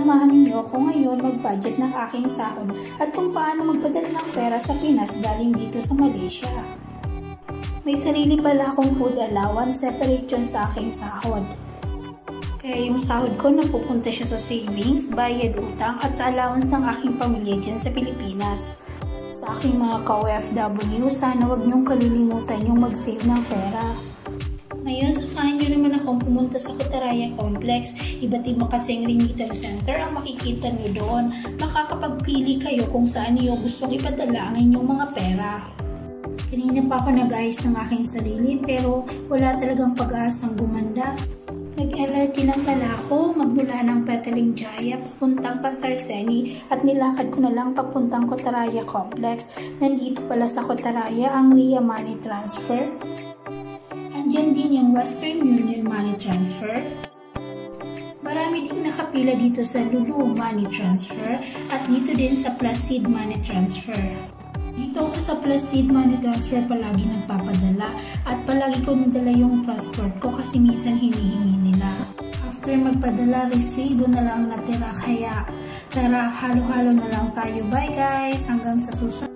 samahan niyo ako ngayon mag-budget ng aking sahod at kung paano magpadala ng pera sa Pinas galing dito sa Malaysia. May sarili pala akong food allowance, separate yun sa aking sahod. Kaya yung sahod ko napupunta siya sa savings, bayad utang at sa allowance ng aking pamilya dyan sa Pilipinas. Sa aking mga ka-OFW, sana wag niyong kalilimutan yung mag-save ng pera. Ngayon, sakahan nyo naman akong pumunta sa Kutaraya Complex. Iba't iba kasing remittance center ang makikita nyo doon. Makakapagpili kayo kung saan nyo gustong ipadala ang inyong mga pera. Kanina pa ako nag-ayos ng aking sarili pero wala talagang pag-aasang gumanda. Nag-LRT lang pala ako magmula ng Petaling Jaya papuntang Pasarseni at nilakad ko na lang papuntang Kutaraya Complex. Nandito pala sa Kutaraya ang Ria Money Transfer. Andyan din yung Western Union Money Transfer. Marami din nakapila dito sa Lulu Money Transfer at dito din sa Placid Money Transfer. Dito ako sa Placid Money Transfer palagi nagpapadala at palagi ko nadala yung passport ko kasi minsan hinihingi nila. After magpadala, resibo na lang natira kaya tara halo-halo na lang tayo. Bye guys! Hanggang sa susunod.